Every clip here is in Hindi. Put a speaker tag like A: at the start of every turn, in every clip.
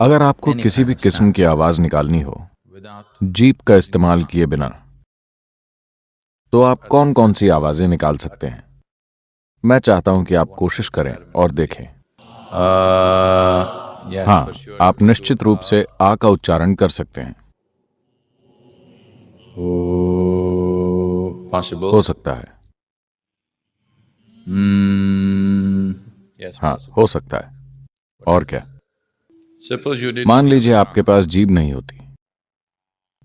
A: अगर आपको किसी भी किस्म की आवाज निकालनी हो जीप का इस्तेमाल किए बिना, तो आप कौन कौन सी आवाजें निकाल सकते हैं? मैं चाहता हूं कि आप कोशिश करें और देखें।
B: Yes, for
A: हाँ,
B: sure you
A: आप
B: can do
A: निश्चित रूप से आ का उच्चारण कर सकते हैं।
B: possible.
A: हो सकता है।
B: Yes,
A: हाँ,
B: possible.
A: हो सकता है। और क्या?
B: Suppose you didn't
A: मान
B: have
A: लीजिए
B: a
A: आपके
B: tongue.
A: पास जीभ नहीं होती,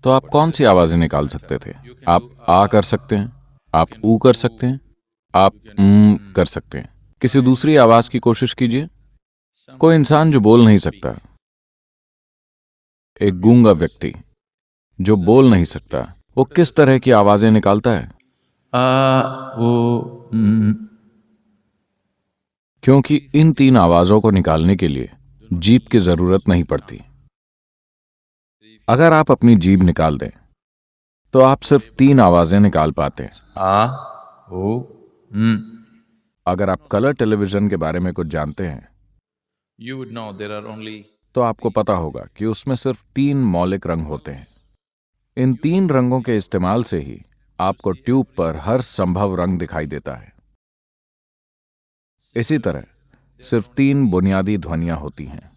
A: तो आप कौन सी आवाजें निकाल सकते थे? आप आ कर सकते हैं, आप ऊ कर सकते हैं, आप कर सकते हैं। किसी दूसरी आवाज की कोशिश कीजिए। कोई इंसान जो बोल नहीं सकता, एक गूंगा व्यक्ति जो बोल नहीं सकता, वो किस तरह की आवाजें निकालता है? क्योंकि इन तीन आवाजों को निकालने के लिए जीभ की जरूरत नहीं पड़ती। अगर आप अपनी जीभ निकाल दें तो आप सिर्फ तीन आवाजें निकाल पाते हैं। अगर आप कलर टेलीविजन के बारे में कुछ जानते हैं
B: You would know there are only
A: तो आपको पता होगा कि उसमें सिर्फ तीन मौलिक रंग होते हैं। इन तीन रंगों के इस्तेमाल से ही आपको ट्यूब पर हर संभव रंग दिखाई देता है। इसी तरह सिर्फ तीन बुनियादी ध्वनियां होती हैं।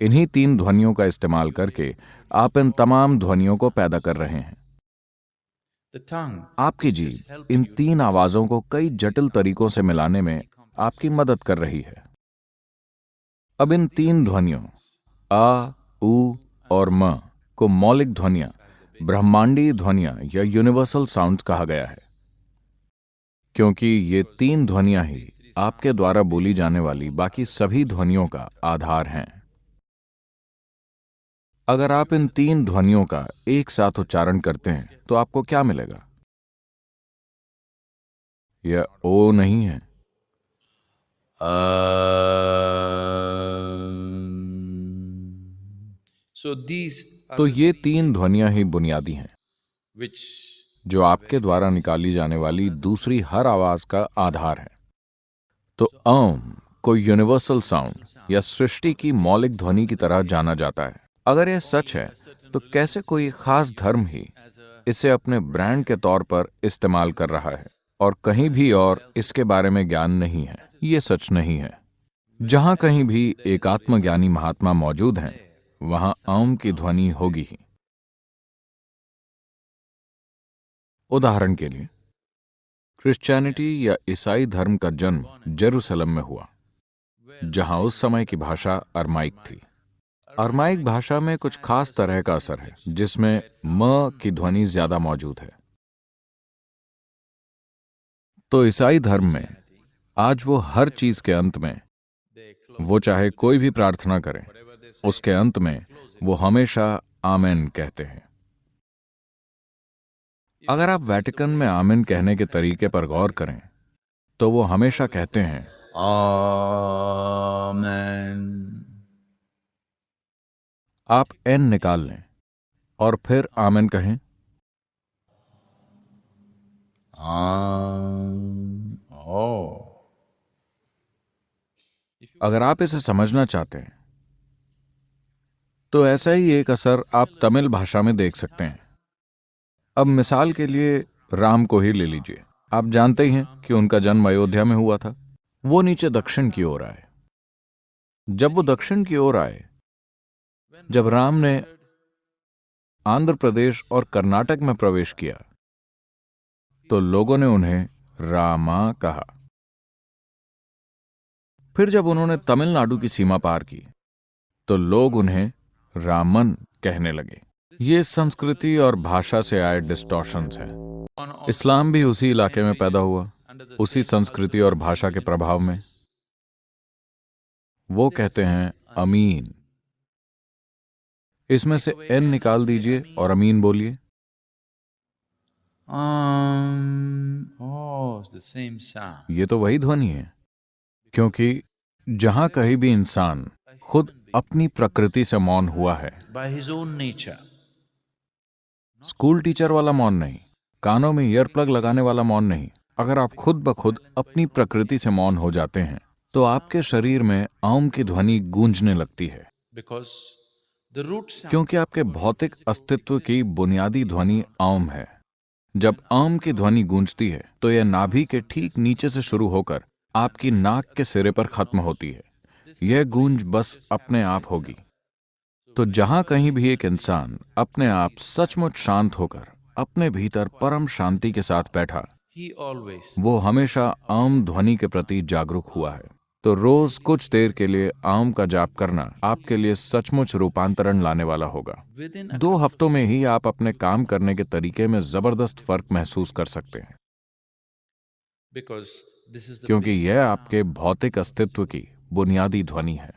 A: इन्हीं तीन ध्वनियों का इस्तेमाल करके आप इन तमाम ध्वनियों को पैदा कर रहे हैं।
B: the tongue.
A: आपकी जीभ इन तीन आवाजों को कई जटिल तरीकों से मिलाने में आपकी मदद कर रही है। अब इन तीन ध्वनियों आ, ऊ और म को मौलिक ध्वनियां, ब्रह्मांडीय ध्वनियां या यूनिवर्सल साउंड्स कहा गया है, क्योंकि ये तीन ध्वनियां ही आपके द्वारा बोली जाने वाली बाकी सभी ध्वनियों का आधार हैं। अगर आप इन तीन ध्वनियों का एक साथ उच्चारण करते हैं तो आपको क्या मिलेगा? यह ओ नहीं है।
B: So these are
A: तो
B: the
A: ये
B: three
A: तीन ध्वनियां ही बुनियादी हैं
B: which
A: जो आपके द्वारा निकाली जाने वाली दूसरी हर आवाज का आधार है। तो को यूनिवर्सल साउंड या सृष्टि की मौलिक ध्वनि की तरह जाना जाता है। अगर यह सच है तो कैसे कोई खास धर्म ही इसे अपने ब्रांड के तौर पर इस्तेमाल कर रहा है और कहीं भी और इसके बारे में ज्ञान नहीं है? ये सच नहीं है। जहां कहीं भी एक आत्मज्ञानी महात्मा मौजूद हैं, वहां ओम की ध्वनि होगी ही। उदाहरण के लिए, क्रिश्चियनिटी या ईसाई धर्म का जन्म जेरूसलम में हुआ, जहां उस समय की भाषा अरमाइक थी। अरमाइक भाषा में कुछ खास तरह का असर है जिसमें म की ध्वनि ज्यादा मौजूद है। तो ईसाई धर्म में आज वो हर चीज के अंत में, वो चाहे कोई भी प्रार्थना करें, उसके अंत में वो हमेशा आमेन कहते हैं। अगर आप वेटिकन में आमेन कहने के तरीके पर गौर करें तो वो हमेशा कहते हैं
B: Amen.
A: आप एन निकाल लें और फिर आमेन कहें।
B: Oh.
A: अगर आप इसे समझना चाहते हैं तो ऐसा ही एक असर आप तमिल भाषा में देख सकते हैं। अब मिसाल के लिए राम को ही ले लीजिए। आप जानते ही हैं कि उनका जन्म अयोध्या में हुआ था। वो नीचे दक्षिण की ओर आए। जब वो दक्षिण की ओर आए, जब राम ने आंध्र प्रदेश और कर्नाटक में प्रवेश किया, तो लोगों ने उन्हें रामा कहा। फिर जब उन्होंने तमिलनाडु की सीमा पार की तो लोग उन्हें रामन कहने लगे। ये संस्कृति और भाषा से आए डिस्टॉर्शंस हैं। इस्लाम भी उसी इलाके में पैदा हुआ, उसी संस्कृति और भाषा के प्रभाव में। वो कहते हैं अमीन। इसमें से एन निकाल दीजिए और अमीन बोलिए।
B: Oh, it's the same sound.
A: ये तो वही ध्वनि है, क्योंकि जहां कहीं भी इंसान खुद अपनी प्रकृति से मौन हुआ है,
B: By his own nature.
A: School teacher वाला मौन नहीं, कानों में ईयर प्लग लगाने वाला मौन नहीं, अगर आप खुद ब खुद अपनी प्रकृति से मौन हो जाते हैं तो आपके शरीर में ओम की ध्वनि गूंजने लगती है।
B: Because The root sound.
A: क्योंकि आपके भौतिक अस्तित्व की बुनियादी ध्वनि औम है। जब औम की ध्वनि गूंजती है तो यह नाभि के ठीक नीचे से शुरू होकर आपकी नाक के सिरे पर खत्म होती है। यह गूंज बस अपने आप होगी। तो जहां कहीं भी एक इंसान अपने आप सचमुच शांत होकर अपने भीतर परम शांति के साथ बैठा,
B: He always.
A: वो हमेशा आम ध्वनि के प्रति जागरूक हुआ है। तो रोज कुछ देर के लिए आम का जाप करना आपके लिए सचमुच रूपांतरण लाने वाला होगा।
B: Within a
A: 2 हफ्तों में ही आप अपने काम करने के तरीके में जबरदस्त फर्क महसूस कर सकते हैं,
B: because this is the
A: क्योंकि
B: basic
A: यह
B: sound.
A: आपके भौतिक अस्तित्व की बुनियादी ध्वनि है।